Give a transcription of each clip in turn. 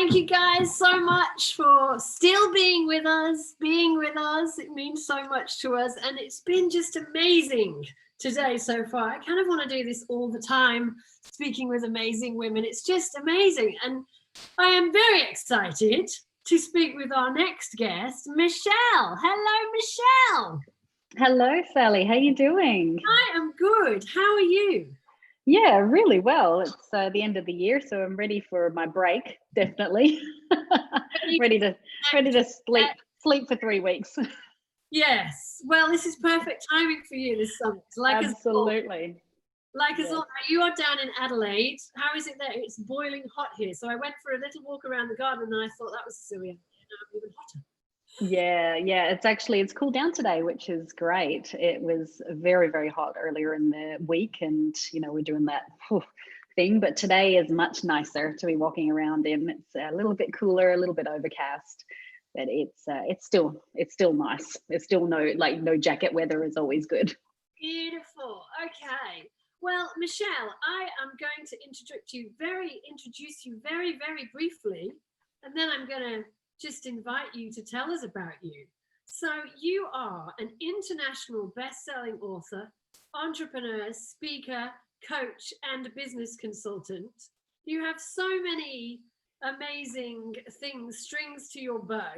Thank you guys so much for still being with us. It means so much to us, and it's been just amazing today so far. I kind of want to do this all the time, speaking with amazing women. It's just amazing, and I am very excited to speak with our next guest, Michelle. Hello, Michelle. Hello, Sally. How you doing? I am good. How are you? Yeah, really well. It's the end of the year, so I'm ready for my break. Definitely ready to sleep for 3 weeks. Yes. Well, this is perfect timing for you this summer. Absolutely. You are down in Adelaide. How is it there? It's boiling hot here. So I went for a little walk around the garden, and I thought that was silly. Now even hotter. Yeah. It's cooled down today, which is great. It was very, very hot earlier in the week, and we're doing that thing. But today is much nicer to be walking around in. It's a little bit cooler, a little bit overcast, but it's still nice. It's still no jacket weather is always good. Beautiful. Okay. Well, Michelle, I am going to introduce you very, very briefly, and then I'm going to just invite you to tell us about you. So you are an international best-selling author, entrepreneur, speaker, coach, and business consultant. You have so many amazing strings to your bow.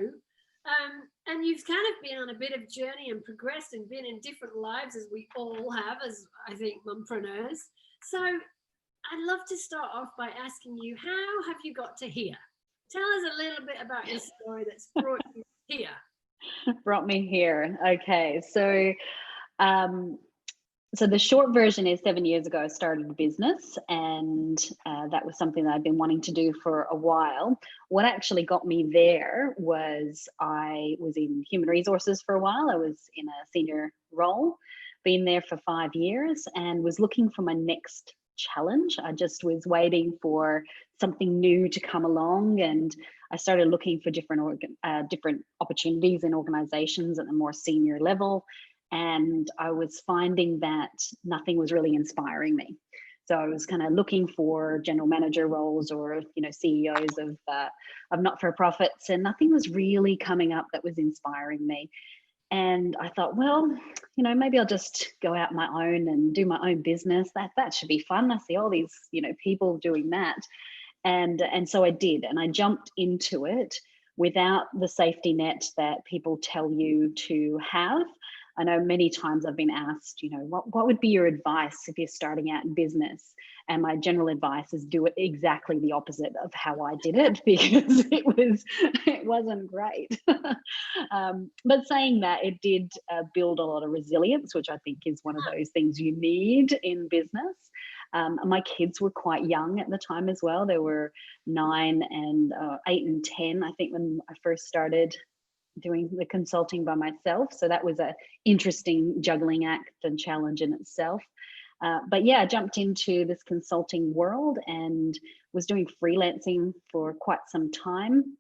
And you've kind of been on a bit of journey and progressed and been in different lives, as we all have, as I think mompreneurs. So I'd love to start off by asking you, how have you got to here? Tell us a little bit about your story that's brought you here. Brought me here. Okay. So the short version is 7 years ago, I started a business, and that was something that I've been wanting to do for a while. What actually got me there was I was in human resources for a while. I was in a senior role, been there for 5 years, and was looking for my next challenge. I just was waiting for something new to come along, and I started looking for different opportunities in organizations at a more senior level. And I was finding that nothing was really inspiring me. So I was kind of looking for general manager roles or, CEOs of not-for-profits, and nothing was really coming up that was inspiring me. And I thought, well, maybe I'll just go out my own and do my own business. That should be fun. I see all these, people doing that. And so I did, and I jumped into it without the safety net that people tell you to have. I know many times I've been asked, what would be your advice if you're starting out in business? And my general advice is do it exactly the opposite of how I did it, because it wasn't great. But saying that, it did build a lot of resilience, which I think is one of those things you need in business. My kids were quite young at the time as well. They were 9 and 8 and 10, I think, when I first started doing the consulting by myself. So that was a interesting juggling act and challenge in itself. But yeah, I jumped into this consulting world and was doing freelancing for quite some time,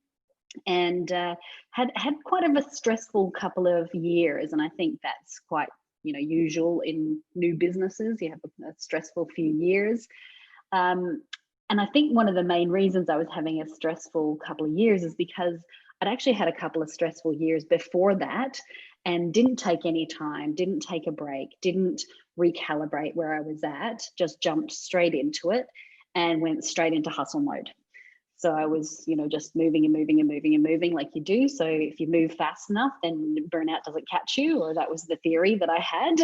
and had quite of a stressful couple of years. And I think that's quite usual in new businesses. You have a stressful few years. And I think one of the main reasons I was having a stressful couple of years is because I'd actually had a couple of stressful years before that, and didn't take any time, didn't take a break, didn't recalibrate where I was at, just jumped straight into it and went straight into hustle mode. So I was, just moving and moving and moving and moving like you do. So if you move fast enough, then burnout doesn't catch you, or that was the theory that I had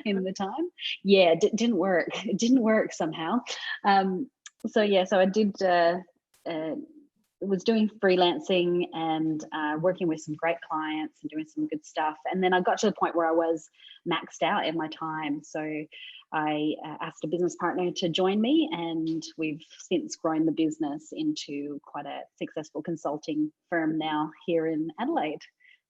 in the time. Yeah, it didn't work. It didn't work somehow. So I did, was doing freelancing and working with some great clients and doing some good stuff. And then I got to the point where I was maxed out in my time. So I asked a business partner to join me, and we've since grown the business into quite a successful consulting firm now here in Adelaide.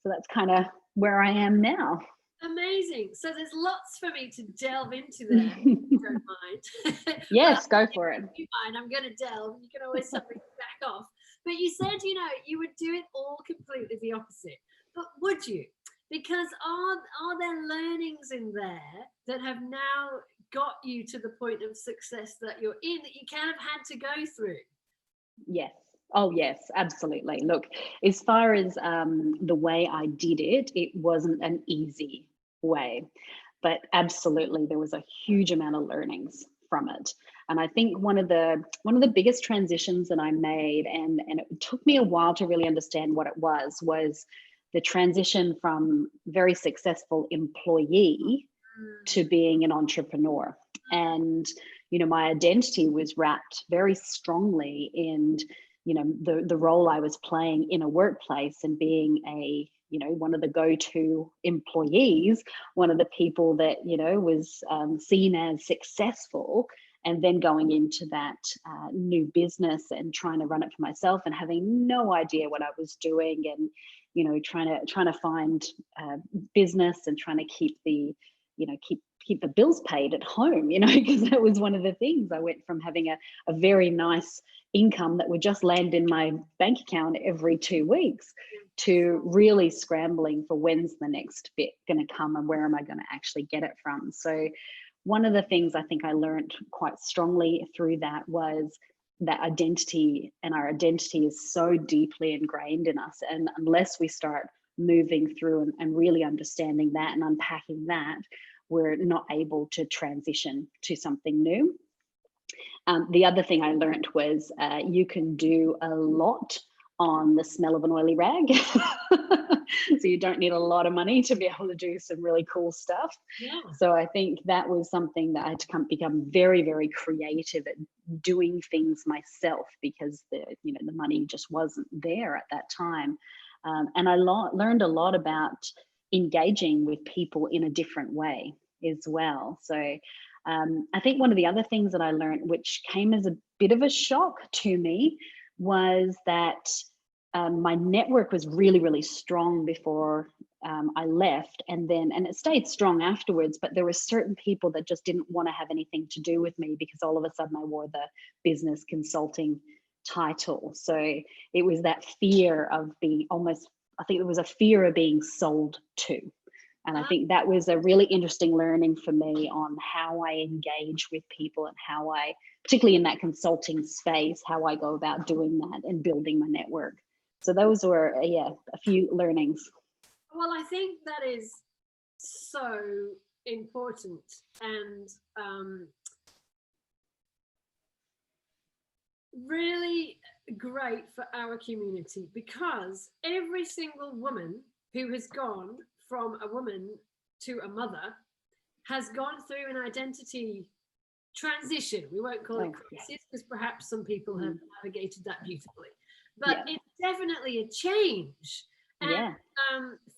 So that's kind of where I am now. Amazing. So there's lots for me to delve into there, if you don't mind. Yes, go for it. If you mind, I'm going to delve. You can always tell me to back off. But you said, you would do it all completely the opposite. But would you? Because are there learnings in there that have now got you to the point of success that you're in, that you kind of had to go through? Yes. Oh, yes, absolutely. Look, as far as the way I did it, it wasn't an easy way, but absolutely there was a huge amount of learnings from it. And I think one of the biggest transitions that I made, and it took me a while to really understand what it was the transition from very successful employee to being an entrepreneur. And my identity was wrapped very strongly in the role I was playing in a workplace, and being a one of the go-to employees, one of the people that was seen as successful, and then going into that new business and trying to run it for myself and having no idea what I was doing, and trying to find business and trying to keep the keep the bills paid at home, because that was one of the things. I went from having a very nice income that would just land in my bank account every 2 weeks to really scrambling for when's the next bit going to come and where am I going to actually get it from. So one of the things I think I learned quite strongly through that was that identity, and our identity is so deeply ingrained in us, and unless we start moving through and really understanding that and unpacking that, we're not able to transition to something new. The other thing I learned was you can do a lot on the smell of an oily rag. So you don't need a lot of money to be able to do some really cool stuff. Yeah. So I think that was something that I had to become very, very creative at doing things myself, because the money just wasn't there at that time. And I learned a lot about engaging with people in a different way as well. So I think one of the other things that I learned, which came as a bit of a shock to me, was that my network was really, really strong before I left, and it stayed strong afterwards, but there were certain people that just didn't want to have anything to do with me because all of a sudden I wore the business consulting title. So it was that fear of being I think it was a fear of being sold to. And I think that was a really interesting learning for me on how I engage with people, and how I, particularly in that consulting space, how I go about doing that and building my network. So those were, a few learnings. Well, I think that is so important, and really great for our community, because every single woman who has gone from a woman to a mother has gone through an identity transition. We won't call it crisis, because perhaps some people have navigated that beautifully, but it's definitely a change. And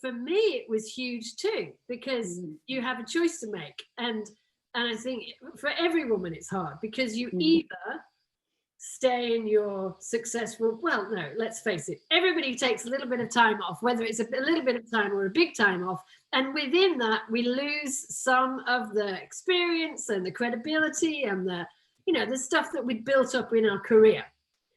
for me, it was huge too, because you have a choice to make. And I think for every woman, it's hard, because you either stay in your successful, well, no, let's face it, everybody takes a little bit of time off, whether it's a little bit of time or a big time off. And within that, we lose some of the experience and the credibility and the stuff that we built up in our career.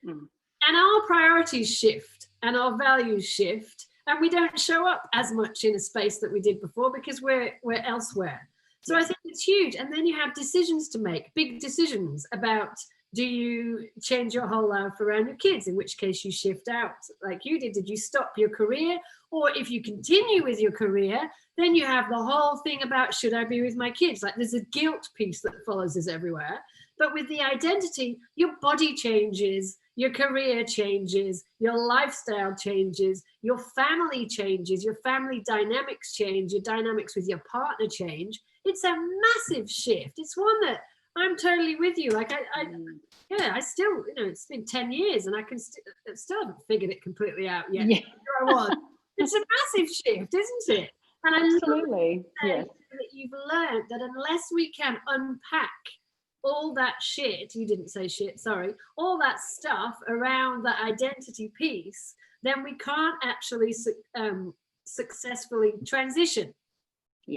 And our priorities shift and our values shift, and we don't show up as much in a space that we did before, because we're elsewhere. So I think it's huge. And then you have decisions to make, big decisions about, do you change your whole life around your kids, in which case you shift out like you did? Did you stop your career? Or if you continue with your career, then you have the whole thing about, should I be with my kids? Like, there's a guilt piece that follows us everywhere. But with the identity, your body changes, your career changes, your lifestyle changes, your family changes, your family dynamics change, your dynamics with your partner change. It's a massive shift. It's one that I'm totally with you. Like I still, it's been 10 years and I can still haven't figured it completely out yet. Yeah. I was. It's a massive shift, isn't it? And Absolutely. That you've learned that unless we can unpack all that shit, you didn't say shit, sorry, all that stuff around the identity piece, then we can't actually successfully transition,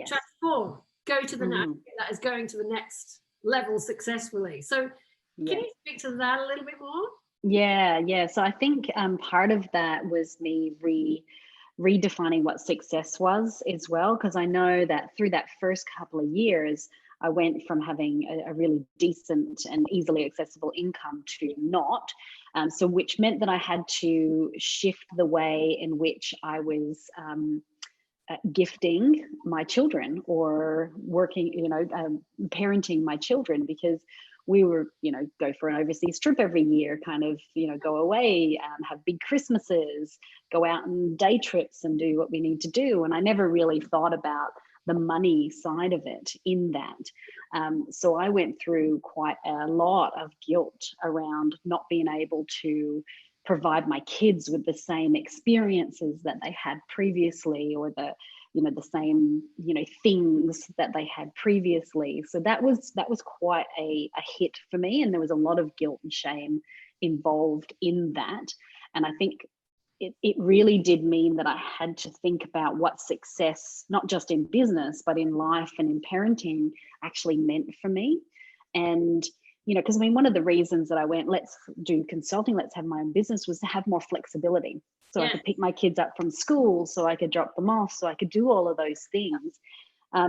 transform, go to the next, that is going to the next level successfully. So can you speak to that a little bit more? Yeah. So I think part of that was me redefining what success was as well, because I know that through that first couple of years, I went from having a really decent and easily accessible income to not. So which meant that I had to shift the way in which I was gifting my children or working, parenting my children, because we were, go for an overseas trip every year, kind of, go away, have big Christmases, go out on day trips and do what we need to do. And I never really thought about the money side of it in that. So I went through quite a lot of guilt around not being able to provide my kids with the same experiences that they had previously, or the same things that they had previously. So that was quite a hit for me, and there was a lot of guilt and shame involved in that. And I think it really did mean that I had to think about what success, not just in business but in life and in parenting, actually meant for me. And because one of the reasons that I went, let's do consulting, let's have my own business, was to have more flexibility. So I could pick my kids up from school, so I could drop them off, so I could do all of those things,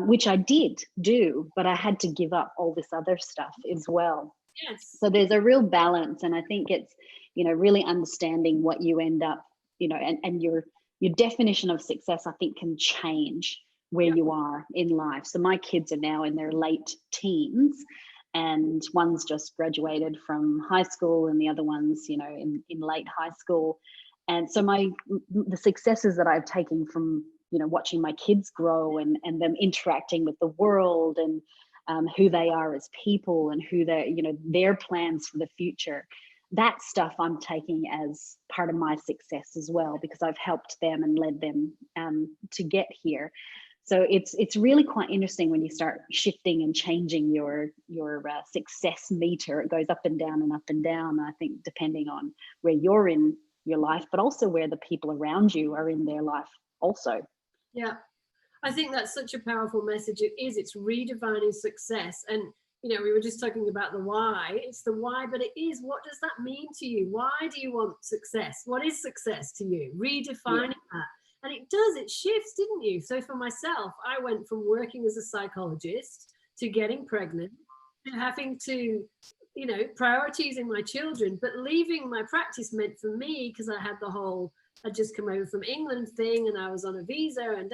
which I did do, but I had to give up all this other stuff as well. Yes. So there's a real balance. And I think it's, really understanding what you end up, and your definition of success, I think, can change where you are in life. So my kids are now in their late teens, and one's just graduated from high school and the other one's, in late high school. And so the successes that I've taken from, watching my kids grow and them interacting with the world, and who they are as people, and who their plans for the future, that stuff I'm taking as part of my success as well, because I've helped them and led them to get here. So it's really quite interesting when you start shifting and changing your success meter. It goes up and down and up and down, I think, depending on where you're in your life, but also where the people around you are in their life also. Yeah, I think that's such a powerful message. It's redefining success. And we were just talking about the why. It's the why, but it is, what does that mean to you? Why do you want success? What is success to you? Redefining that. And it shifts, didn't you? So for myself, I went from working as a psychologist to getting pregnant, to having to, priorities in my children, but leaving my practice meant for me, because I had I'd just come over from England thing, and I was on a visa and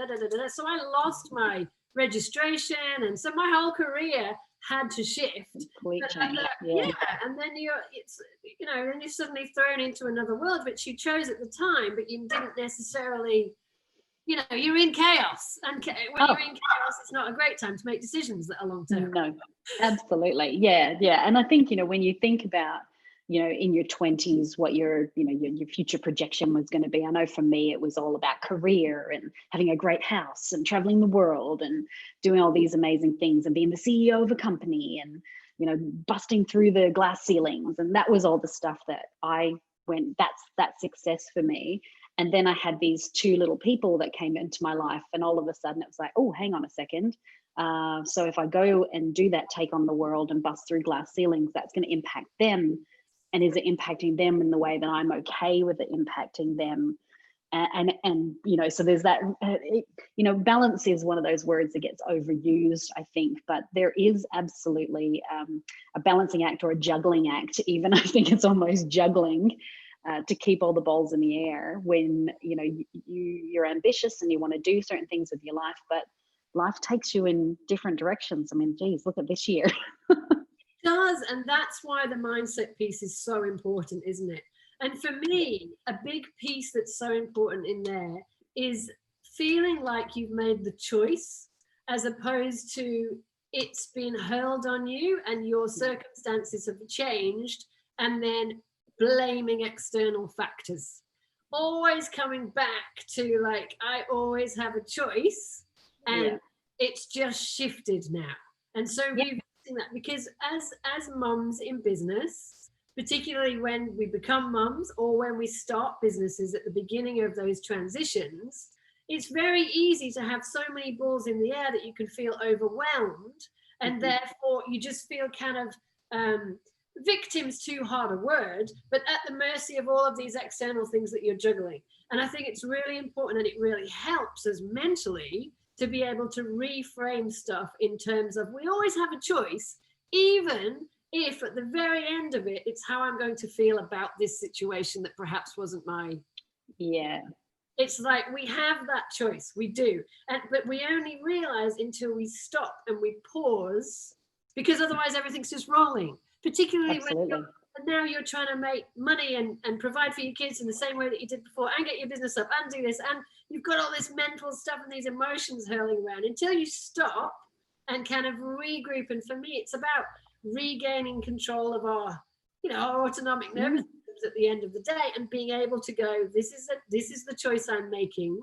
So I lost my registration. And so my whole career had to shift. And then then you're suddenly thrown into another world, which you chose at the time, but you didn't necessarily, you're in chaos. And when you're in chaos, it's not a great time to make decisions that are long term. No, absolutely. Yeah. And I think, when you think about, in your 20s, what your future projection was going to be. I know for me, it was all about career and having a great house and traveling the world and doing all these amazing things and being the CEO of a company and, busting through the glass ceilings. And that was all the stuff that I went, that's success for me. And then I had these two little people that came into my life, and all of a sudden it was like, oh, hang on a second. So if I go and do that, take on the world and bust through glass ceilings, that's going to impact them. And is it impacting them in the way that I'm okay with it impacting them? And so there's that, balance is one of those words that gets overused, I think, but there is absolutely a balancing act, or a juggling act. Even I think it's almost juggling to keep all the balls in the air when, you're ambitious and you want to do certain things with your life, but life takes you in different directions. I mean, geez, look at this year. Does, and that's why the mindset piece is so important, isn't it? And for me, a big piece that's so important in there is feeling like you've made the choice, as opposed to it's been hurled on you and your circumstances have changed, and then blaming external factors. Always coming back to, like, I always have a choice, and it's just shifted now. And so we've that, because as mums in business, particularly when we become mums or when we start businesses at the beginning of those transitions, it's very easy to have so many balls in the air that you can feel overwhelmed, and therefore you just feel kind of victim's too hard a word, but at the mercy of all of these external things that you're juggling. And I think it's really important, and it really helps us mentally to be able to reframe stuff in terms of, we always have a choice, even if at the very end of it, it's how I'm going to feel about this situation that perhaps wasn't my. Yeah. It's like we have that choice, we do. But we only realize until we stop and we pause, because otherwise everything's just rolling, particularly Absolutely. when now you're trying to make money and provide for your kids in the same way that you did before, and get your business up and do this, and you've got all this mental stuff and these emotions hurling around. Until you stop and kind of regroup, and for me it's about regaining control of our, our autonomic nervous systems at the end of the day, and being able to go, this is the choice I'm making,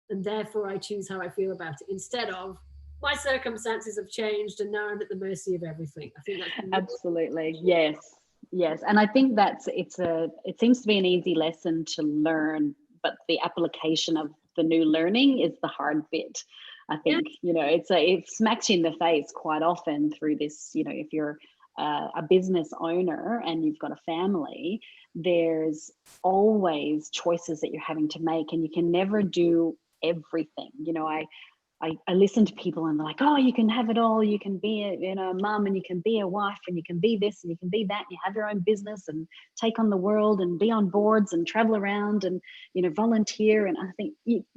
and therefore I choose how I feel about it, instead of my circumstances have changed and now I'm at the mercy of everything. I think that's absolutely. Yes. And I think it seems to be an easy lesson to learn, but the application of the new learning is the hard bit. I think, it smacks you in the face quite often through this, if you're a business owner and you've got a family, there's always choices that you're having to make, and you can never do everything. I listen to people and they're like, oh, you can have it all. You can be a mum, and you can be a wife, and you can be this, and you can be that. And you have your own business and take on the world and be on boards and travel around and, volunteer. And I think,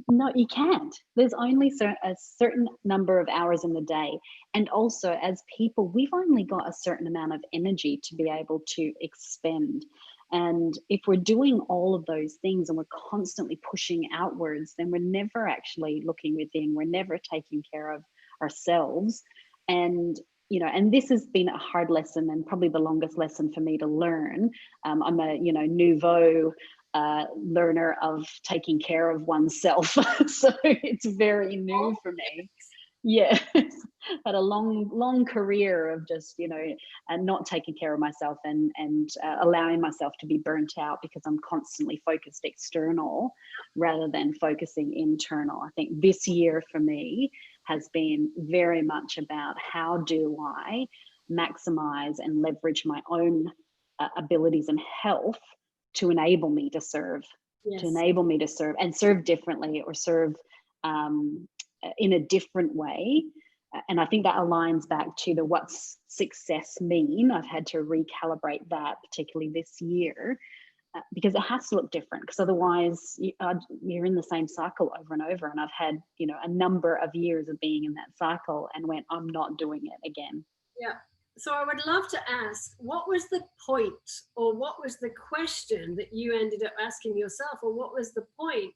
no, you can't. There's only a certain number of hours in the day. And also, as people, we've only got a certain amount of energy to be able to expend. And if we're doing all of those things and we're constantly pushing outwards, then we're never actually looking within. We're never taking care of ourselves. And, and this has been a hard lesson, and probably the longest lesson for me to learn. I'm a, nouveau learner of taking care of oneself. So it's very new for me. Yeah. Had a long career of just, and not taking care of myself and allowing myself to be burnt out, because I'm constantly focused external rather than focusing internal. I think this year for me has been very much about, how do I maximize and leverage my own abilities and health to enable me to serve, and serve differently, or serve in a different way. And I think that aligns back to the what's success mean. I've had to recalibrate that, particularly this year, because it has to look different, because otherwise you're in the same cycle over and over. And I've had, a number of years of being in that cycle, and went, I'm not doing it again. Yeah. So I would love to ask, what was the point, or what was the question that you ended up asking yourself, or what was the point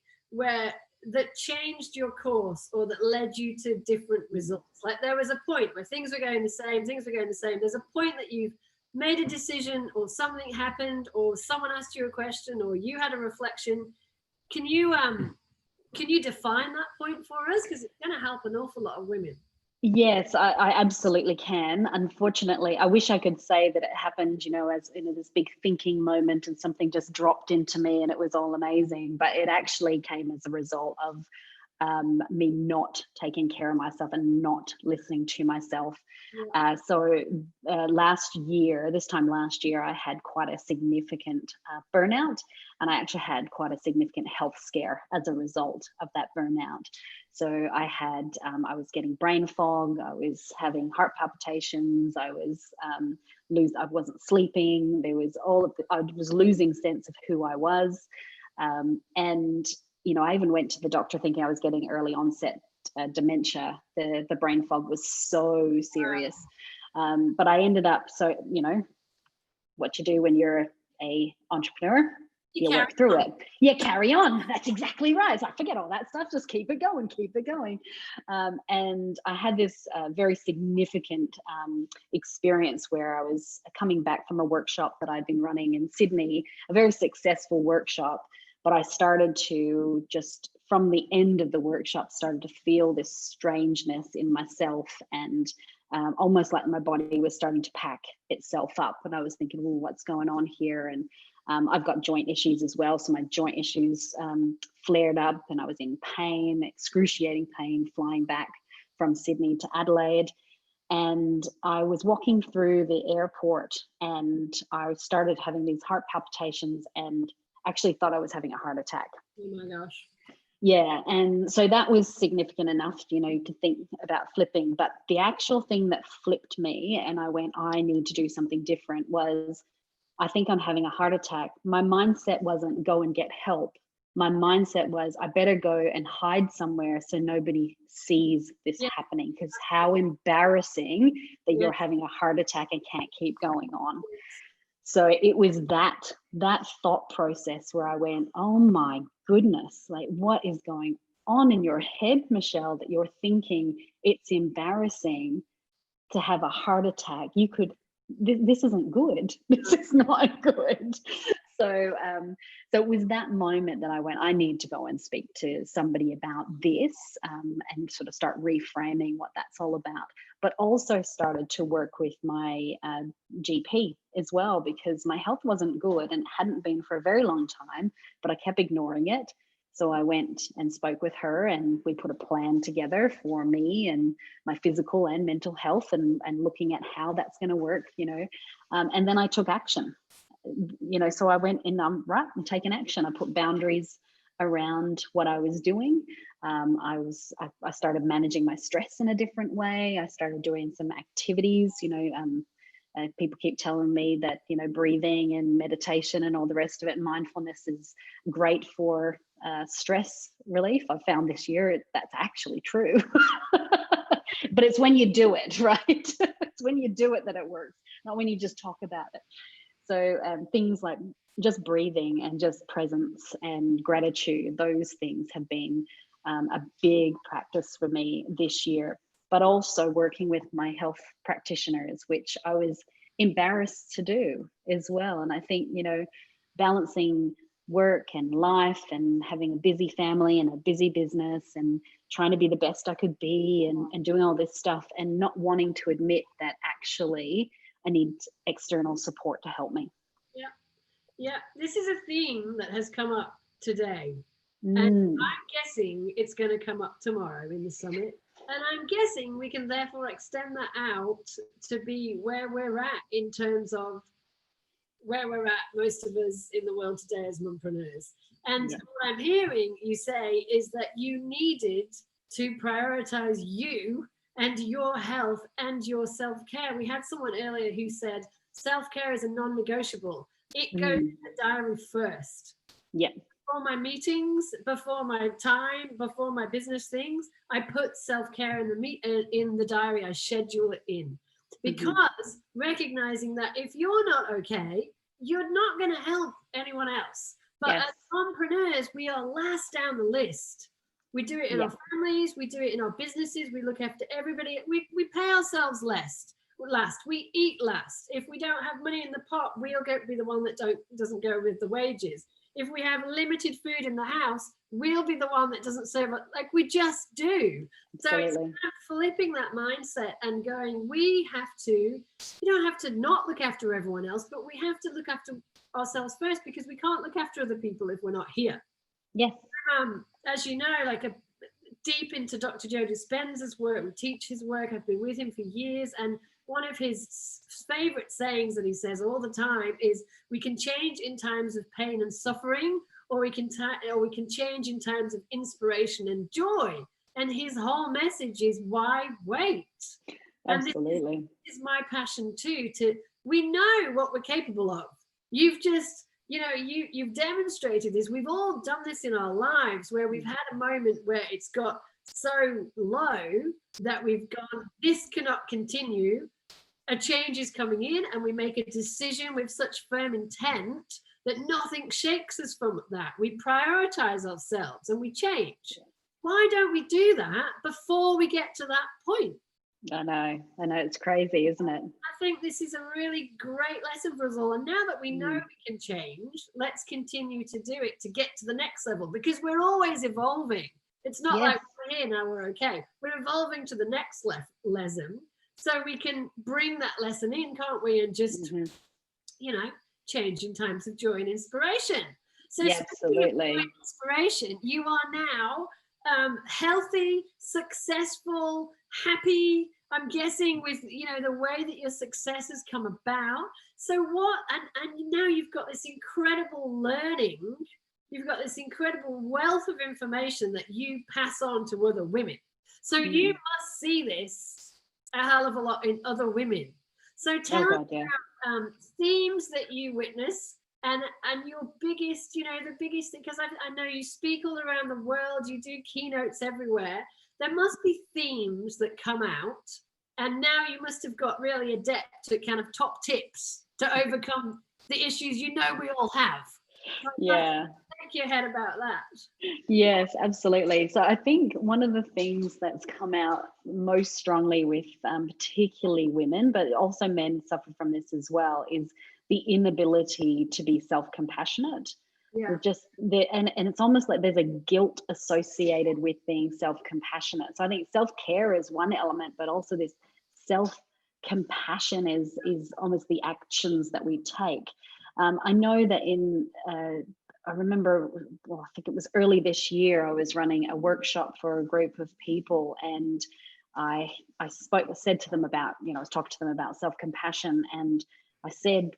that changed your course, or that led you to different results? Like, there was a point where things were going the same. There's a point that you've made a decision, or something happened, or someone asked you a question, or you had a reflection. Can you define that point for us? Because it's going to help an awful lot of women. Yes, I absolutely can. Unfortunately, I wish I could say that it happened, as this big thinking moment, and something just dropped into me and it was all amazing. But it actually came as a result of me not taking care of myself and not listening to myself. So this time last year, I had quite a significant burnout, and I actually had quite a significant health scare as a result of that burnout. So I was getting brain fog, I was having heart palpitations, I wasn't sleeping, I was losing sense of who I was. And I even went to the doctor thinking I was getting early onset dementia. The brain fog was so serious. But I ended up, what you do when you're a entrepreneur, you work through it. You carry on. That's exactly right. So I forget all that stuff. Just keep it going. And I had this very significant experience where I was coming back from a workshop that I'd been running in Sydney, a very successful workshop. But I started to just, from the end of the workshop, started to feel this strangeness in myself, and almost like my body was starting to pack itself up. And I was thinking, well, what's going on here? And I've got joint issues as well. So my joint issues flared up, and I was in pain, excruciating pain, flying back from Sydney to Adelaide. And I was walking through the airport, and I started having these heart palpitations, and actually thought I was having a heart attack. Oh my gosh. Yeah, and so that was significant enough, to think about flipping. But the actual thing that flipped me and I went, I need to do something different was, I think I'm having a heart attack. My mindset wasn't go and get help. My mindset was, I better go and hide somewhere so nobody sees this Yeah. happening, because how embarrassing that Yeah. you're having a heart attack and can't keep going on. So it was that thought process where I went, oh my goodness, like what is going on in your head, Michelle, that you're thinking it's embarrassing to have a heart attack? You could, this isn't good. This is not good. So it was that moment that I went, I need to go and speak to somebody about this, and sort of start reframing what that's all about. But also started to work with my GP as well, because my health wasn't good and hadn't been for a very long time, but I kept ignoring it. So I went and spoke with her, and we put a plan together for me and my physical and mental health, and looking at how that's going to work, and then I took action. So I went in, right, I'm taking action. I put boundaries around what I was doing. I started managing my stress in a different way. I started doing some activities, people keep telling me that, breathing and meditation and all the rest of it, and mindfulness is great for stress relief. I've found this year that's actually true. But it's when you do it, right? It's when you do it that it works, not when you just talk about it. So things like just breathing and just presence and gratitude, those things have been a big practice for me this year. But also working with my health practitioners, which I was embarrassed to do as well. And I think, balancing work and life and having a busy family and a busy business and trying to be the best I could be, and doing all this stuff, and not wanting to admit that actually I need external support to help me. Yeah. This is a theme that has come up today. And I'm guessing it's going to come up tomorrow in the summit. And I'm guessing we can therefore extend that out to be where we're at in terms of where we're at, most of us in the world today as mompreneurs. And what I'm hearing you say is that you needed to prioritize you and your health and your self-care. We had someone earlier who said self-care is a non-negotiable. It goes in the diary first. Yeah. Before my meetings, before my time, before my business things, I put self-care in the diary. I schedule it in, because recognizing that if you're not okay, you're not going to help anyone else. But as entrepreneurs, we are last down the list. We do it in our families, we do it in our businesses, we look after everybody. We pay ourselves last. We eat last. If we don't have money in the pot, we'll be the one that doesn't go with the wages. If we have limited food in the house, we'll be the one that doesn't serve it. Like we just do. Absolutely. So it's kind of flipping that mindset and going, you don't have to not look after everyone else, but we have to look after ourselves first, because we can't look after other people if we're not here. Yes. As you know, deep into Dr. Joe Dispenza's work, we teach his work. I've been with him for years, and one of his favorite sayings that he says all the time is, we can change in times of pain and suffering, or we can change in times of inspiration and joy. And his whole message is, why wait? Absolutely. And this is my passion too, we know what we're capable of. You've just, you've demonstrated this. We've all done this in our lives, where we've had a moment where it's got so low that we've gone, this cannot continue. A change is coming in, and we make a decision with such firm intent that nothing shakes us from that. We prioritize ourselves and we change. Why don't we do that before we get to that point? I know, it's crazy, isn't it? I think this is a really great lesson for us all. And now that we know we can change, let's continue to do it to get to the next level, because we're always evolving. It's not like we're here now, we're okay. We're evolving to the next lesson, so we can bring that lesson in, can't we? And just, change in times of joy and inspiration. So absolutely. Inspiration, you are now healthy, successful, happy, I'm guessing, with the way that your success has come about. So what, and now you've got this incredible learning, you've got this incredible wealth of information that you pass on to other women. So you Mm. must see this a hell of a lot in other women. So tell Oh us God, yeah. themes that you witness, and your biggest, the biggest thing, because I know you speak all around the world, you do keynotes everywhere. There must be themes that come out, and now you must have got really adept at kind of top tips to overcome the issues we all have. Yeah. Think your head about that. Yes, absolutely. So I think one of the things that's come out most strongly with particularly women, but also men suffer from this as well, is the inability to be self-compassionate. Yeah. And it's almost like there's a guilt associated with being self-compassionate. So I think self-care is one element, but also this self-compassion is almost the actions that we take. I know that I remember, well, I think it was early this year, I was running a workshop for a group of people, and I said to them about, I was talking to them about self-compassion, and I said,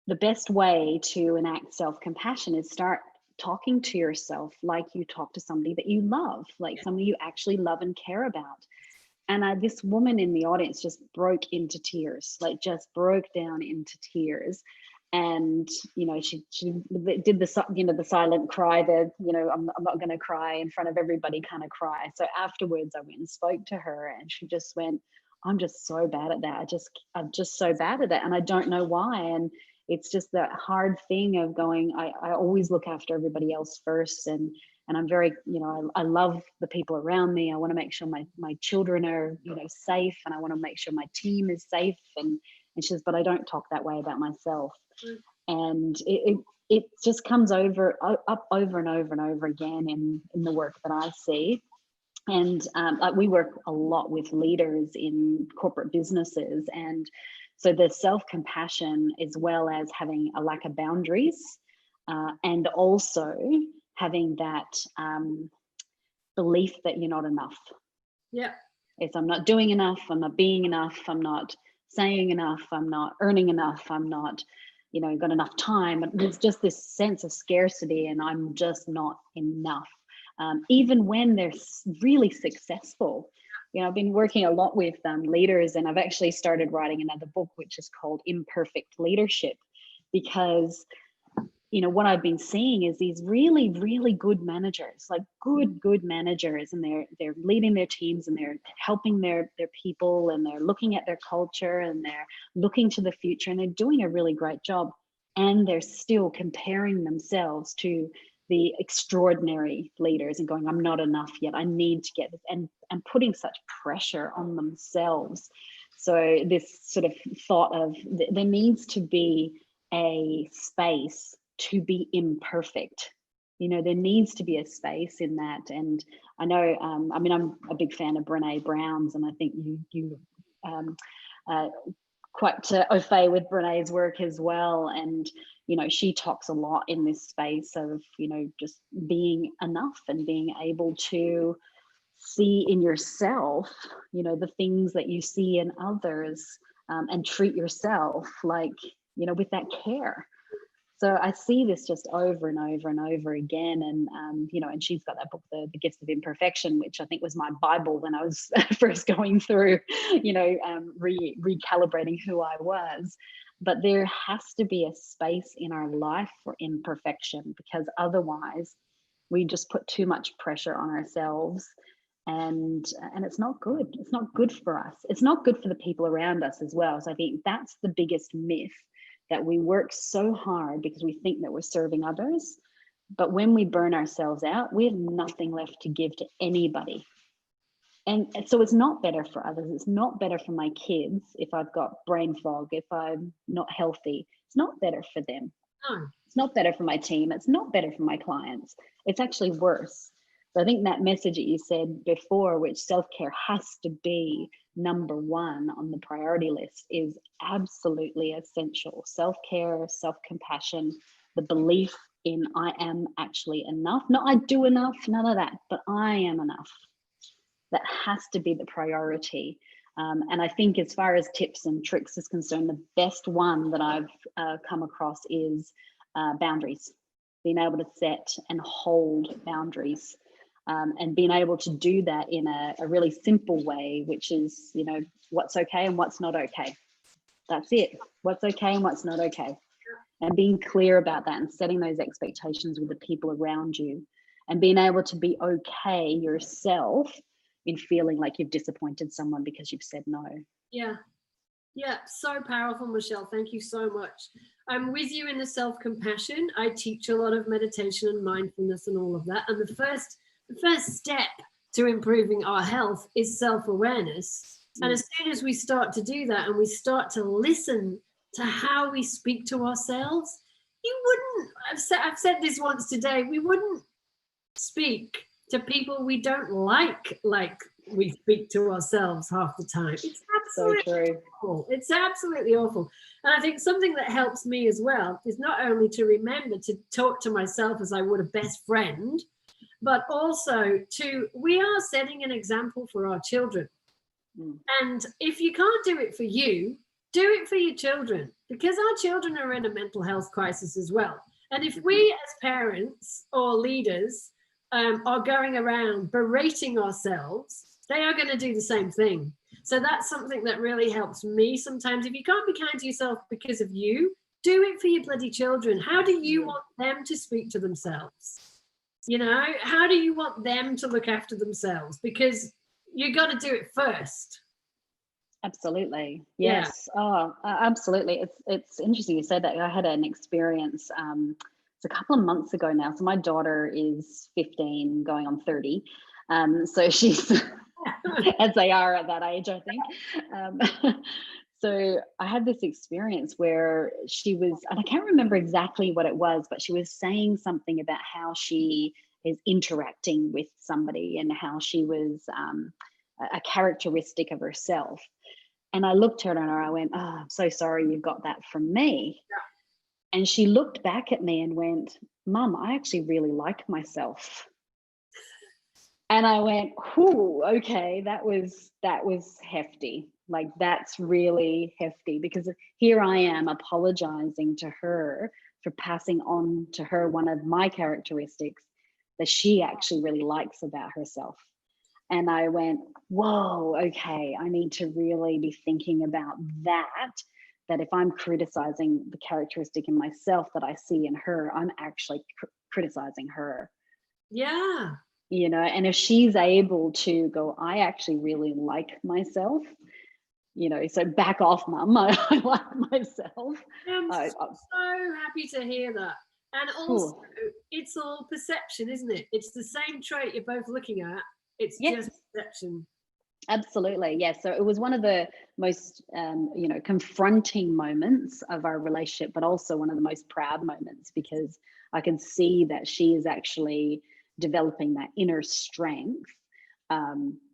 the best way to enact self-compassion is start talking to yourself like you talk to somebody that you love, like somebody you actually love and care about. And this woman in the audience just broke into tears, like just broke down into tears. And she did the silent cry, I'm not going to cry in front of everybody kind of cry. So afterwards I went and spoke to her, and she just went, I'm just so bad at that. I'm just so bad at that, and I don't know why. And it's just that hard thing of going, I always look after everybody else first, and I'm very, I love the people around me. I want to make sure my children are, safe, and I want to make sure my team is safe. And she says, but I don't talk that way about myself. And it just comes up over and over and over again in the work that I see. And like we work a lot with leaders in corporate businesses, and so the self-compassion, as well as having a lack of boundaries, and also having that belief that you're not enough. Yeah. It's I'm not doing enough, I'm not being enough, I'm not saying enough, I'm not earning enough, I'm not, got enough time. There's just this sense of scarcity, and I'm just not enough. Even when they're really successful. I've been working a lot with leaders, and I've actually started writing another book, which is called Imperfect Leadership, because what I've been seeing is these really, really good managers, like good managers, and they're leading their teams, and they're helping their people, and they're looking at their culture, and they're looking to the future, and they're doing a really great job, and they're still comparing themselves to the extraordinary leaders and going, I'm not enough yet, I need to get this, and putting such pressure on themselves. So this sort of thought of there needs to be a space to be imperfect. There needs to be a space in that. And I know, I'm a big fan of Brene Brown's, and I think you quite au fait with Brene's work as well. And she talks a lot in this space of just being enough and being able to see in yourself the things that you see in others, and treat yourself like with that care. So I see this just over and over and over again. And, and she's got that book, The Gifts of Imperfection, which I think was my Bible when I was first going through, recalibrating who I was. But there has to be a space in our life for imperfection, because otherwise we just put too much pressure on ourselves. And it's not good. It's not good for us. It's not good for the people around us as well. So I think that's the biggest myth, that we work so hard because we think that we're serving others. But when we burn ourselves out, we have nothing left to give to anybody. And so it's not better for others. It's not better for my kids if I've got brain fog, if I'm not healthy. It's not better for them. No. It's not better for my team. It's not better for my clients. It's actually worse. So I think that message that you said before, which self-care has to be number one on the priority list, is absolutely essential. Self-care, self-compassion, the belief in I am actually enough. Not I do enough, none of that, but I am enough. That has to be the priority. And I think as far as tips and tricks is concerned, the best one that I've come across is boundaries. being able to set and hold boundaries, and being able to do that in a really simple way, which is, you know, what's okay and what's not okay. That's it. What's okay and what's not okay. And being clear about that and setting those expectations with the people around you, and being able to be okay yourself in feeling like you've disappointed someone because you've said no. Yeah. Yeah, so powerful, Michelle. Thank you so much. I'm with you in the self-compassion. I teach a lot of meditation and mindfulness and all of that. And the first step to improving our health is self-awareness. And as soon as we start to do that and we start to listen to how we speak to ourselves, you wouldn't, I've said this once today, we wouldn't speak to people we don't like we speak to ourselves half the time. It's absolutely so true. awful. It's absolutely awful. And I think something that helps me as well is not only to remember to talk to myself as I would a best friend, but also we are setting an example for our children. And if you can't do it for you, do it for your children, because our children are in a mental health crisis as well. And if we as parents or leaders are going around berating ourselves, they are going to do the same thing. So that's something that really helps me sometimes. If you can't be kind to yourself because of you, do it for your bloody children. How do you want them to speak to themselves? You know, how do you want them to look after themselves? Because you got to do it first. Absolutely. Yes. Yeah. Oh, absolutely. It's interesting you said that. I had an experience it's a couple of months ago now. So my daughter is 15 going on 30. So she's as they are at that age, I think. So I had this experience where she was, and I can't remember exactly what it was, but she was saying something about how she is interacting with somebody and how she was a characteristic of herself. And I looked at her and I went, "Oh, I'm so sorry you got that from me." Yeah. And she looked back at me and went, "Mum, I actually really like myself." And I went, "Whew, okay, that was hefty. Like, that's really hefty, because here I am apologizing to her for passing on to her one of my characteristics that she actually really likes about herself." And I went, whoa, okay, I need to really be thinking about that if I'm criticizing the characteristic in myself that I see in her, I'm actually criticizing her. Yeah. You know, and if she's able to go, I actually really like myself, you know, so back off, Mum, I like myself. I'm so happy to hear that. And also, it's all perception, isn't it? It's the same trait you're both looking at. It's just perception. Absolutely. Yes. So it was one of the most, confronting moments of our relationship, but also one of the most proud moments, because I can see that she is actually developing that inner strength,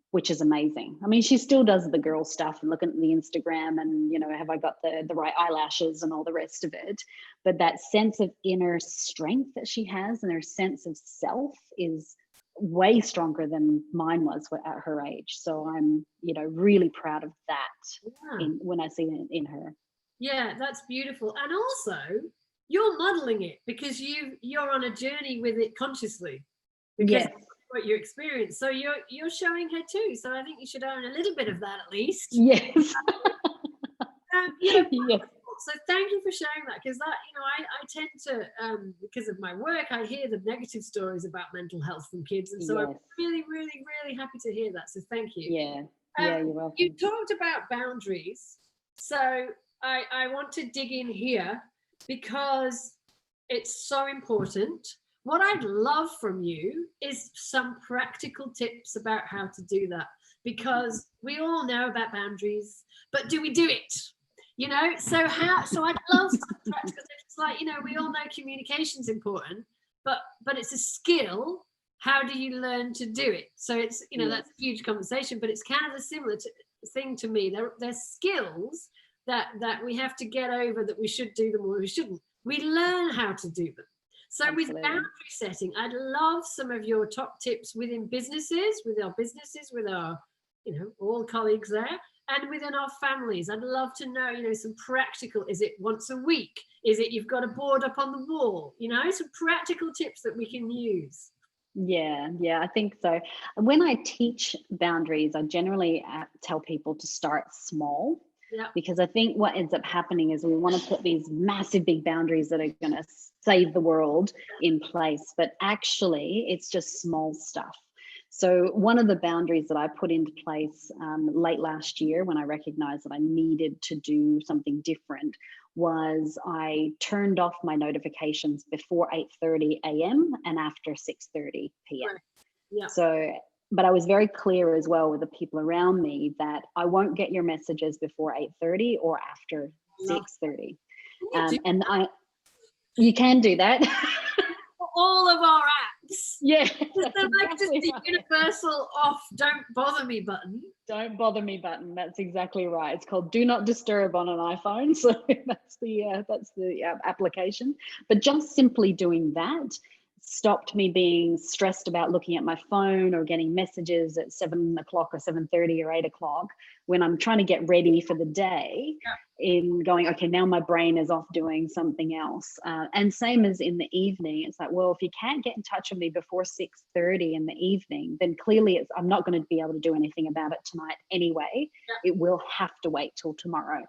which is amazing. I mean, she still does the girl stuff and looking at the Instagram and, you know, have I got the right eyelashes and all the rest of it. But that sense of inner strength that she has and her sense of self is way stronger than mine was at her age. So I'm, you know, really proud of that when I see it in her. Yeah, that's beautiful. And also, you're modeling it because you're on a journey with it consciously. Because what you experience. So you're showing her too. So I think you should own a little bit of that at least. Yes. Yes. So thank you for sharing that, because that, you know, I tend to, because of my work, I hear the negative stories about mental health from kids. And so I'm really, really, really happy to hear that. So thank you. Yeah. You're welcome. You talked about boundaries. So I want to dig in here because it's so important. What I'd love from you is some practical tips about how to do that, because we all know about boundaries, but do we do it? You know, so I'd love some practical tips. Like, you know, we all know communication's important, but it's a skill. How do you learn to do it? So it's, you know, that's a huge conversation, but it's kind of a similar thing to me. They're skills that we have to get over, that we should do them or we shouldn't. We learn how to do them. So Absolutely. With boundary setting, I'd love some of your top tips within businesses, with our, you know, all colleagues there, and within our families? I'd love to know, some practical, is it once a week? Is it you've got a board up on the wall? Some practical tips that we can use. Yeah, I think so. When I teach boundaries, I generally tell people to start small. Yeah. Because I think what ends up happening is we want to put these massive big boundaries that are going to save the world in place, but actually it's just small stuff. So one of the boundaries that I put into place late last year, when I recognized that I needed to do something different, was I turned off my notifications before 8:30 a.m. and after 6:30 p.m. Right. Yeah. So, but I was very clear as well with the people around me that I won't get your messages before 8:30 or after 6:30. And you can do that. For all of our apps. Yeah. They're like just the universal off, don't bother me button. Don't bother me button. That's exactly right. It's called Do Not Disturb on an iPhone. So that's the application. But just simply doing that stopped me being stressed about looking at my phone or getting messages at 7 o'clock or 7:30 or 8 o'clock when I'm trying to get ready for the day. In going, okay, now my brain is off doing something else. And same as in the evening, it's like, well, if you can't get in touch with me before 6:30 in the evening, then clearly I'm not going to be able to do anything about it tonight anyway. It will have to wait till tomorrow.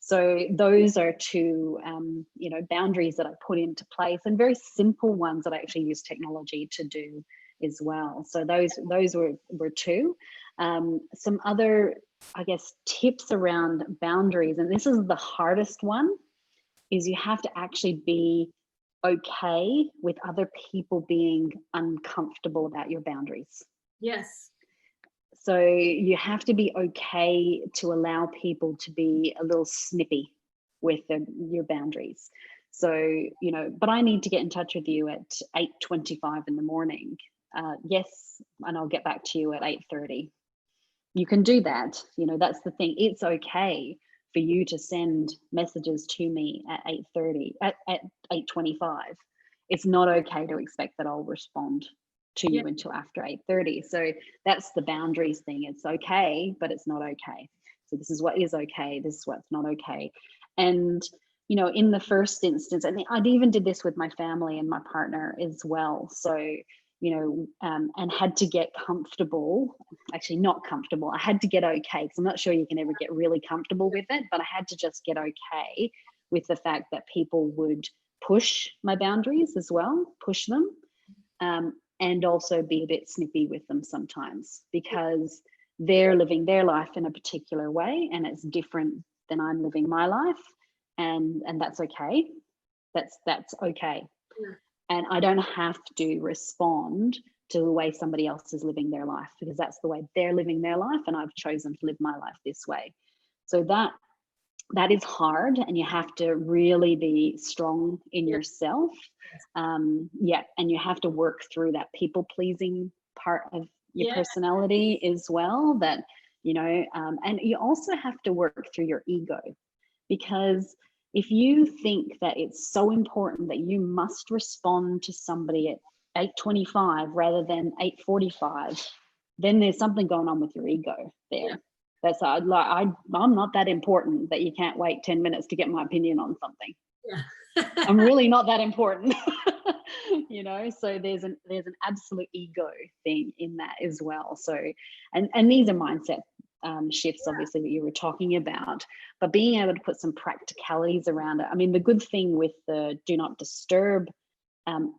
So those are two, boundaries that I put into place, and very simple ones that I actually use technology to do as well. So those were two. Some other, I guess, tips around boundaries, and this is the hardest one, is you have to actually be okay with other people being uncomfortable about your boundaries. Yes. So you have to be okay to allow people to be a little snippy with your boundaries. So, but I need to get in touch with you at 8:25 in the morning. Yes, and I'll get back to you at 8:30. You can do that. That's the thing. It's okay for you to send messages to me at 8:30, at 8:25. It's not okay to expect that I'll respond to you until after 8:30. So that's the boundaries thing. It's okay, but it's not okay. So this is what is okay. This is what's not okay. And, in the first instance, I even did this with my family and my partner as well. So, and had to get comfortable, actually not comfortable. I had to get okay, because I'm not sure you can ever get really comfortable with it, but I had to just get okay with the fact that people would push my boundaries as well, push them. And also be a bit snippy with them sometimes, because they're living their life in a particular way and it's different than I'm living my life, and that's okay. That's okay. Yeah. And I don't have to respond to the way somebody else is living their life, because that's the way they're living their life and I've chosen to live my life this way. So that is hard, and you have to really be strong in yourself. And you have to work through that people pleasing part of your personality as well, that and you also have to work through your ego, because if you think that it's so important that you must respond to somebody at 8:25 rather than 8:45, then there's something going on with your ego there. That's I'm not that important that you can't wait 10 minutes to get my opinion on something. I'm really not that important. So there's an absolute ego thing in that as well. So and these are mindset shifts, obviously, that you were talking about, but being able to put some practicalities around it. I mean, the good thing with the do not disturb,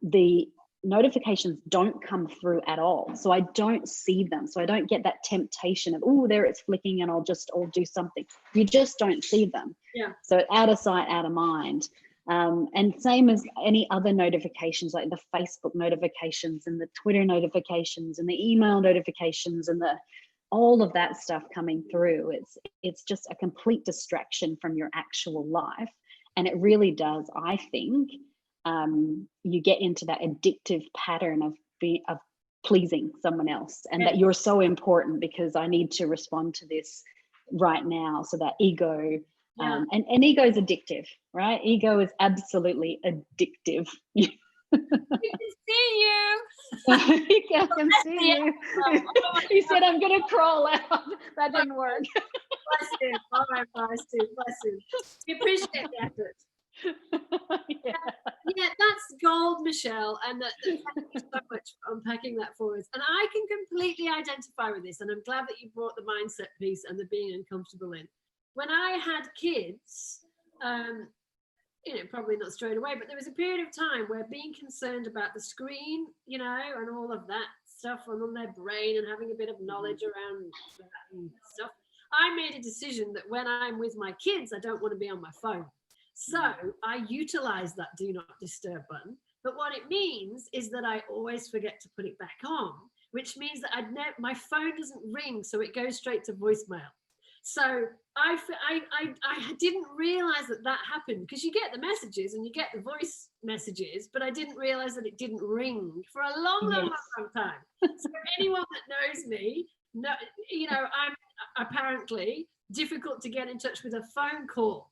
the notifications don't come through at all, so I don't see them, so I don't get that temptation of, oh, there it's flicking and I'll do something. You just don't see them. So out of sight, out of mind. And same as any other notifications, like the Facebook notifications and the Twitter notifications and the email notifications and all of that stuff coming through. It's just a complete distraction from your actual life, and it really does, I think, you get into that addictive pattern of pleasing someone else, and that you're so important because I need to respond to this right now. So that ego, and ego is addictive, right? Ego is absolutely addictive. We can see you. I can see you. He said, I'm going to crawl out. That didn't work. Bless him. All right, bless him. Bless him. We appreciate the effort. Yeah, that's gold, Michelle. And thank you so much for unpacking that for us. And I can completely identify with this. And I'm glad that you brought the mindset piece and the being uncomfortable in. When I had kids, probably not straight away, but there was a period of time where being concerned about the screen, and all of that stuff on their brain and having a bit of knowledge around that and stuff, I made a decision that when I'm with my kids, I don't want to be on my phone. So I utilize that do not disturb button. But what it means is that I always forget to put it back on, which means that my phone doesn't ring, so it goes straight to voicemail. So I didn't realize that happened, because you get the messages and you get the voice messages, but I didn't realize that it didn't ring for a long time. So anyone that knows me, I'm apparently difficult to get in touch with a phone call.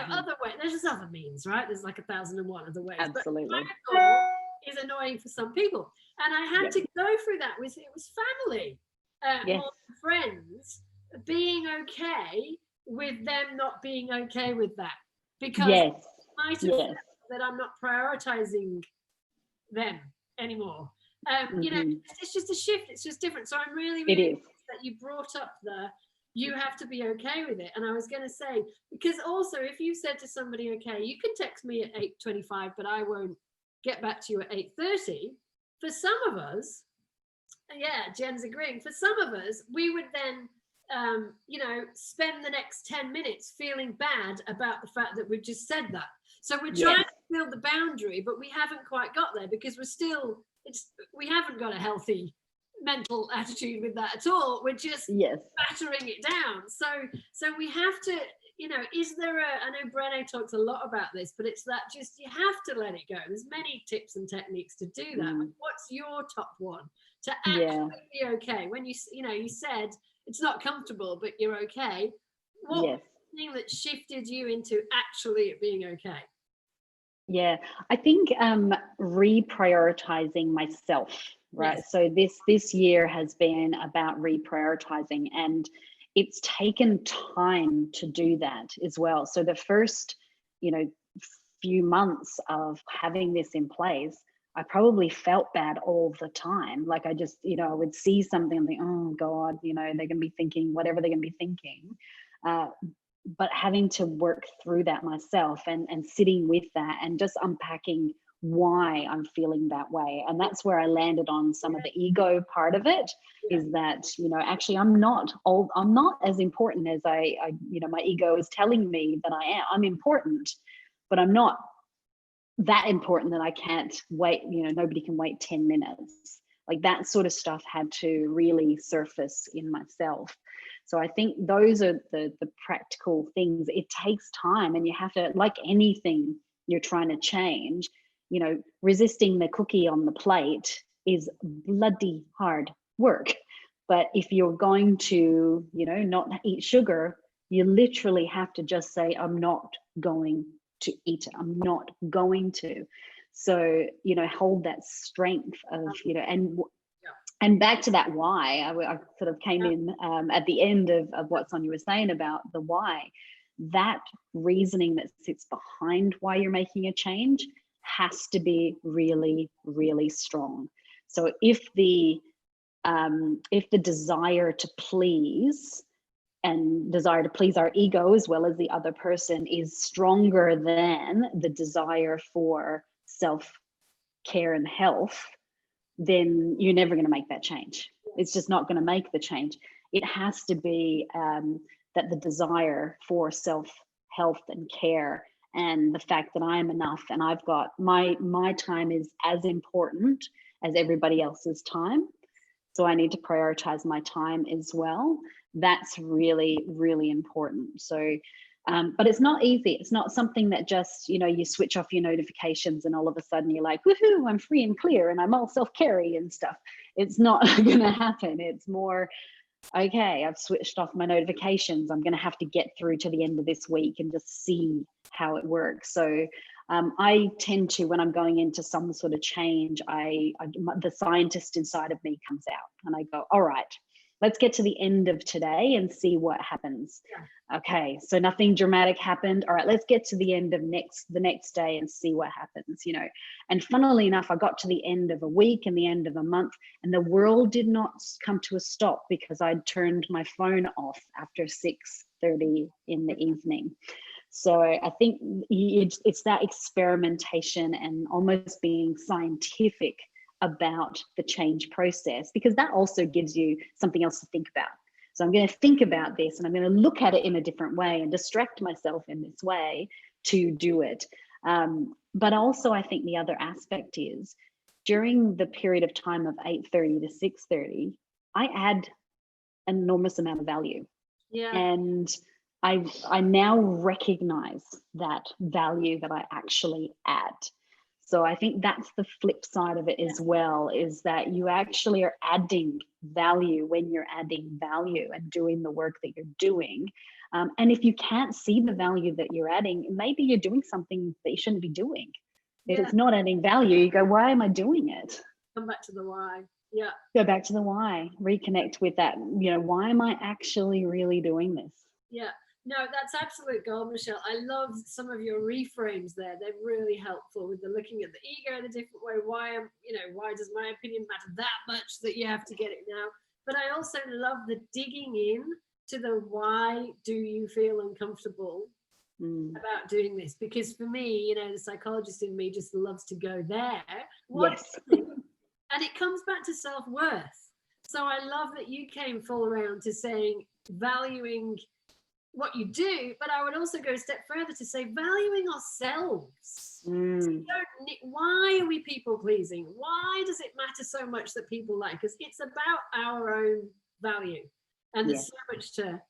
Other way, there's just other means, right? There's like 1,001 other ways. Absolutely. But phone call is annoying for some people. And I had to go through that it was family, more friends, being okay with them not being okay with that, because it might have felt that I'm not prioritizing them anymore. It's just a shift. It's just different. So I'm really pleased that you brought up you have to be okay with it. And I was going to say, because also if you said to somebody, okay, you can text me at 8:25, but I won't get back to you at 8:30. For some of us, Jen's agreeing, for some of us, we would then spend the next 10 minutes feeling bad about the fact that we've just said that. So we're trying to build the boundary, but we haven't quite got there, because we haven't got a healthy mental attitude with that at all. We're just battering it down. So we have to, is there I know Brené talks a lot about this, but it's that just, you have to let it go. There's many tips and techniques to do that. But what's your top one to actually be okay? When you said it's not comfortable, but you're okay. What was the thing that shifted you into actually it being okay? Yeah, I think reprioritizing myself, right? So this year has been about reprioritizing, and it's taken time to do that as well. So the first, few months of having this in place, I probably felt bad all the time. Like I just, I would see something and think, oh God, they're going to be thinking whatever they're going to be thinking. But having to work through that myself and sitting with that and just unpacking why I'm feeling that way. And that's where I landed on some of the ego part of it, is that, actually I'm not as important as my ego is telling me that I am. I'm important, but I'm not that important that I can't wait, nobody can wait 10 minutes. Like that sort of stuff had to really surface in myself. So I think those are the practical things. It takes time, and you have to, like anything you're trying to change, resisting the cookie on the plate is bloody hard work. But if you're going to, not eat sugar, you literally have to just say, I'm not going to eat it. I'm not going to. So, hold that strength of, and back to that why, I sort of came in at the end of what Sonia was saying about the why. That reasoning that sits behind why you're making a change has to be really, really strong. So if the desire to please and desire to please our ego as well as the other person is stronger than the desire for self-care and health, then you're never going to make that change. It's just not going to make the change. It has to be that the desire for self-health and care, and the fact that I am enough and I've got my time is as important as everybody else's time. So I need to prioritize my time as well. That's really, really important. So, but it's not easy. It's not something that just, you switch off your notifications and all of a sudden you're like, woohoo, I'm free and clear and I'm all self-carey and stuff. It's not going to happen. It's more, okay, I've switched off my notifications. I'm going to have to get through to the end of this week and just see how it works. So I tend to, when I'm going into some sort of change, the scientist inside of me comes out and I go, all right, let's get to the end of today and see what happens. Okay, so nothing dramatic happened. All right, let's get to the end of the next day and see what happens, you know. And funnily enough, I got to the end of a week and the end of a month, and the world did not come to a stop because I'd turned my phone off after 6:30 in the evening. So I think it's that experimentation and almost being scientific about the change process, because that also gives you something else to think about. So I'm going to think about this and I'm going to look at it in a different way and distract myself in this way to do it. But also I think the other aspect is during the period of time of 8:30 to 6:30, I add an enormous amount of value. Yeah. And I now recognize that value that I actually add. So I think that's the flip side of it as well, is that you actually are adding value when you're adding value and doing the work that you're doing. And if you can't see the value that you're adding, maybe you're doing something that you shouldn't be doing. If it's not adding value, you go, why am I doing it? Come back to the why. Yeah. Go back to the why, reconnect with that, you know, why am I actually really doing this? Yeah. No, that's absolute gold, Michelle. I love some of your reframes there. They're really helpful with the looking at the ego in a different way. Why does my opinion matter that much that you have to get it now? But I also love the digging in to the why do you feel uncomfortable about doing this? Because for me, you know, the psychologist in me just loves to go there. And it comes back to self-worth. So I love that you came full around to saying valuing what you do, but I would also go a step further to say valuing ourselves. So why are we people pleasing? Why does it matter so much that people like us? It's about our own value, and there's so much to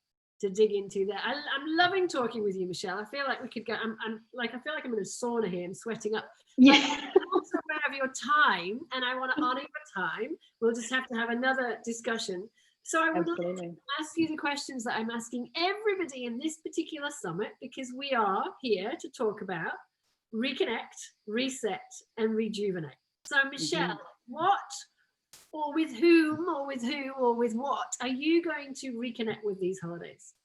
dig into there. I'm loving talking with you, Michelle. I feel like we could go. I feel like I'm in a sauna here. I'm sweating up. Yeah. I'm also aware of your time, and I want to honor your time. We'll just have to have another discussion. So I would like to ask you the questions that I'm asking everybody in this particular summit, because we are here to talk about reconnect, reset, and rejuvenate. So Michelle, what or with whom or with who or with what are you going to reconnect with these holidays?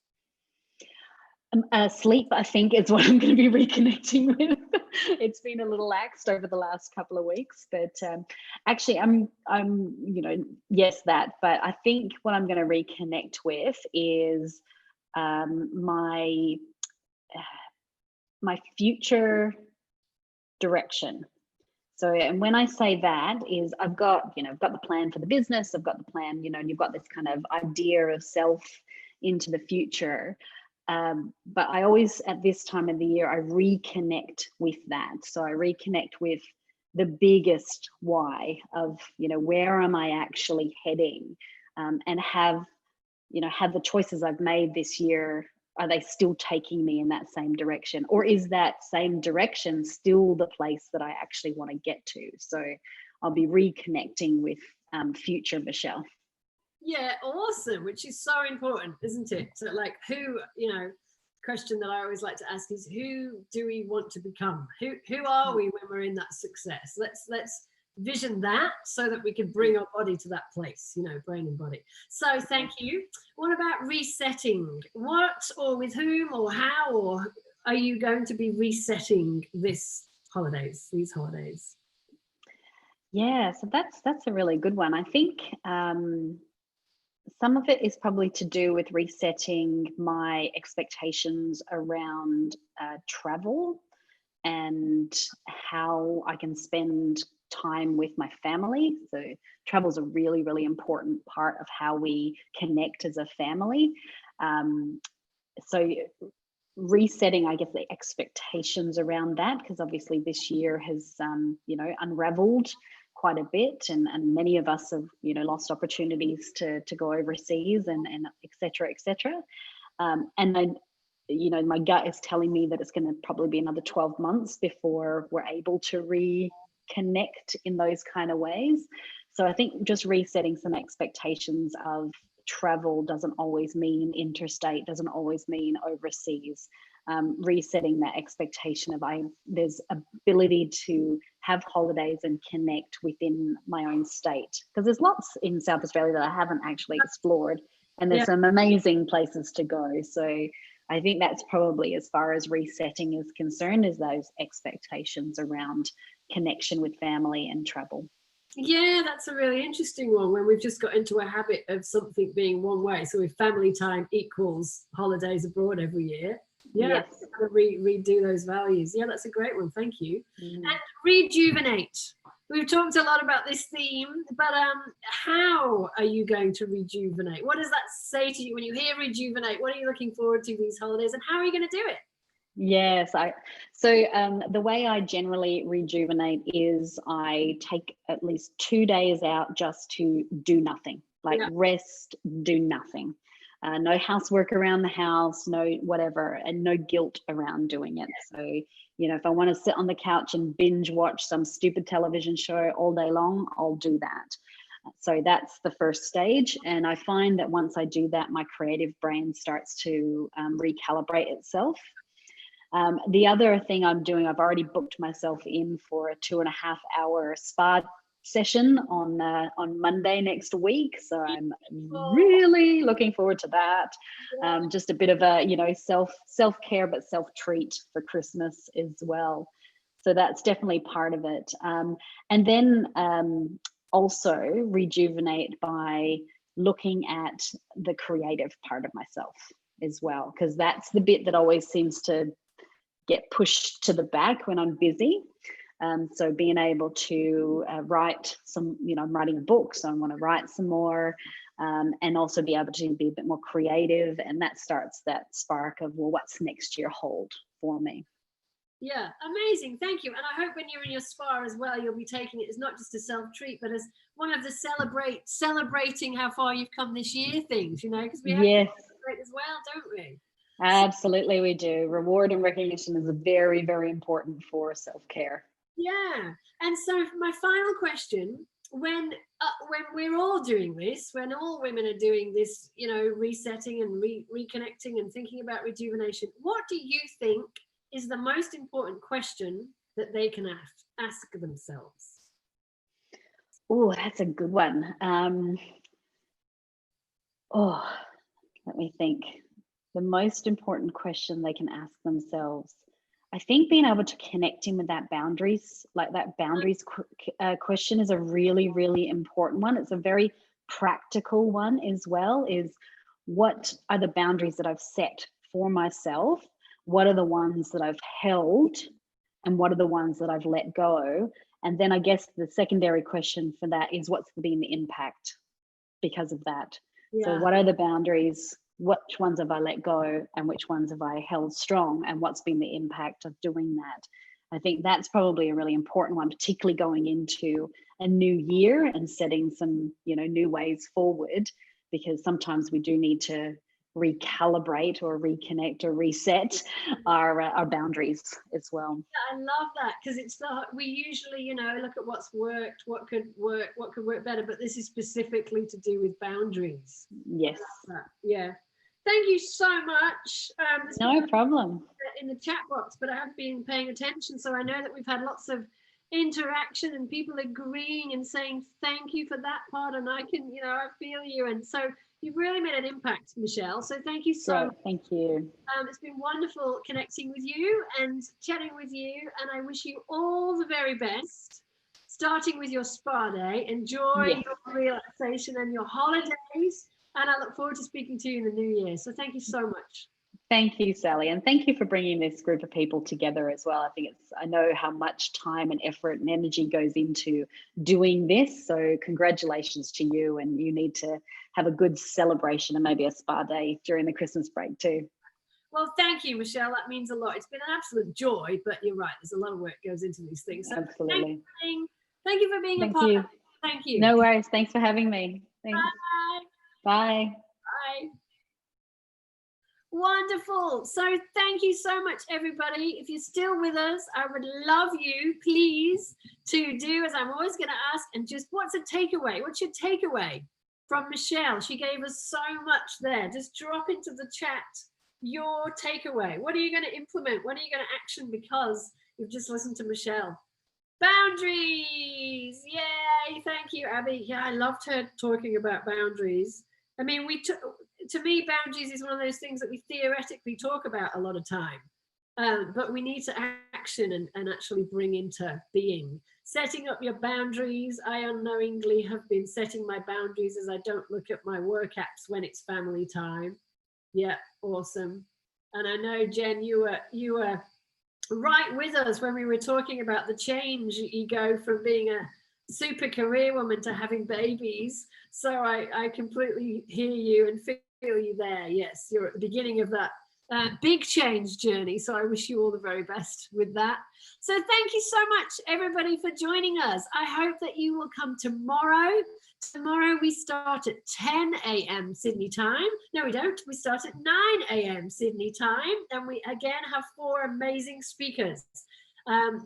Sleep, I think, is what I'm going to be reconnecting with. It's been a little laxed over the last couple of weeks, but actually I'm, you know, yes, that, but I think what I'm going to reconnect with is my future direction. So, and when I say that is I've got the plan for the business, I've got the plan, you know, and you've got this kind of idea of self into the future. But I always, at this time of the year, I reconnect with that. So I reconnect with the biggest why of, you know, where am I actually heading, and have the choices I've made this year, are they still taking me in that same direction, or is that same direction still the place that I actually want to get to? So I'll be reconnecting with future Michelle. Yeah, awesome, which is so important, isn't it? So like who, you know, question that I always like to ask is who do we want to become? Who are we when we're in that success? Let's vision that so that we can bring our body to that place, you know, brain and body. So thank you. What about resetting? What or with whom or how or are you going to be resetting these holidays? Yeah, so that's a really good one. I think some of it is probably to do with resetting my expectations around travel and how I can spend time with my family. So travel is a really, really important part of how we connect as a family. So resetting, I guess, the expectations around that, because obviously this year has, unraveled quite a bit, and many of us have, lost opportunities to go overseas and et cetera. And then, my gut is telling me that it's going to probably be another 12 months before we're able to reconnect in those kind of ways. So I think just resetting some expectations of travel doesn't always mean interstate, doesn't always mean overseas. Resetting that expectation of there's ability to have holidays and connect within my own state, because there's lots in South Australia that I haven't actually explored, and there's some amazing places to go. So I think that's probably as far as resetting is concerned, is those expectations around connection with family and travel. Yeah, that's a really interesting one, when we've just got into a habit of something being one way. So if family time equals holidays abroad every year, Yes. redo those values. Yeah, that's a great one. Thank you. And rejuvenate. We've talked a lot about this theme, but how are you going to rejuvenate? What does that say to you when you hear rejuvenate? What are you looking forward to these holidays, and how are you going to do it? Yes, the way I generally rejuvenate is I take at least 2 days out just to do nothing, like rest, do nothing. No housework around the house, no whatever, and no guilt around doing it. So, if I want to sit on the couch and binge watch some stupid television show all day long, I'll do that. So that's the first stage. And I find that once I do that, my creative brain starts to recalibrate itself. The other thing I'm doing, I've already booked myself in for a 2.5-hour spa session on Monday next week. So I'm really looking forward to that. Just a bit of a, self-care, but self-treat for Christmas as well. So that's definitely part of it. And then also rejuvenate by looking at the creative part of myself as well, because that's the bit that always seems to get pushed to the back when I'm busy. So being able to write some, I'm writing a book, so I want to write some more, and also be able to be a bit more creative. And that starts that spark of, well, what's next year hold for me? Yeah, amazing. Thank you. And I hope when you're in your spa as well, you'll be taking it as not just a self-treat, but as one of the celebrating how far you've come this year things, because we have to celebrate as well, don't we? Absolutely, we do. Reward and recognition is very, very important for self-care. Yeah. And so my final question, when we're all doing this, when all women are doing this, resetting and reconnecting and thinking about rejuvenation, what do you think is the most important question that they can ask themselves? Oh, that's a good one. Let me think. The most important question they can ask themselves, I think being able to connect in with that boundaries, like that boundaries question is a really, really important one. It's a very practical one as well, is what are the boundaries that I've set for myself? What are the ones that I've held? And what are the ones that I've let go? And then I guess the secondary question for that is, what's been the impact because of that? So what are the boundaries? Which ones have I let go, and which ones have I held strong, and what's been the impact of doing that? I think that's probably a really important one, particularly going into a new year and setting some, new ways forward, because sometimes we do need to recalibrate or reconnect or reset our boundaries as well. Yeah, I love that, because we usually, look at what's worked, what could work better, but this is specifically to do with boundaries. Yes. Yeah. Thank you so much. No problem. In the chat box, but I have been paying attention, so I know that we've had lots of interaction and people agreeing and saying thank you for that part, and I can, I feel you, and so you've really made an impact, Michelle. So thank you so much. Thank you. It's been wonderful connecting with you and chatting with you, and I wish you all the very best, starting with your spa day. Enjoy your relaxation and your holidays, and I look forward to speaking to you in the new year. So thank you so much. Thank you, Sally. And thank you for bringing this group of people together as well. I know how much time and effort and energy goes into doing this. So congratulations to you, and you need to have a good celebration and maybe a spa day during the Christmas break too. Well, thank you, Michelle. That means a lot. It's been an absolute joy, but you're right. There's a lot of work goes into these things. So absolutely. Thank you for being a part of it. Thank you. No worries. Thanks for having me. Thanks. Bye. Bye. Bye. Wonderful. So thank you so much, everybody. If you're still with us, I would love you, please, to do as I'm always going to ask, and just what's a takeaway? What's your takeaway from Michelle? She gave us so much there. Just drop into the chat your takeaway. What are you going to implement? What are you going to action because you've just listened to Michelle? Boundaries. Yay. Thank you, Abby. Yeah, I loved her talking about boundaries. I mean, to me, boundaries is one of those things that we theoretically talk about a lot of time. But we need to action and actually bring into being. Setting up your boundaries. I unknowingly have been setting my boundaries as I don't look at my work apps when it's family time. Yeah, awesome. And I know, Jen, you were right with us when we were talking about the change. You go from being a super career woman to having babies. So I completely hear you and feel you there. Yes, you're at the beginning of that big change journey. So I wish you all the very best with that. So thank you so much, everybody, for joining us. I hope that you will come tomorrow. Tomorrow we start at 10 a.m. Sydney time. No, we don't. We start at 9 a.m. Sydney time. And we again have 4 amazing speakers, 9,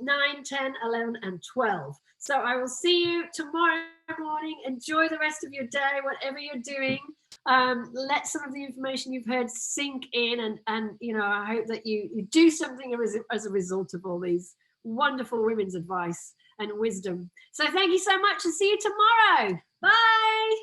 10, 11, and 12. So I will see you tomorrow morning. Enjoy the rest of your day, whatever you're doing. Let some of the information you've heard sink in, and you know, I hope that you do something as a result of all these wonderful women's advice and wisdom. So thank you so much, and see you tomorrow. Bye.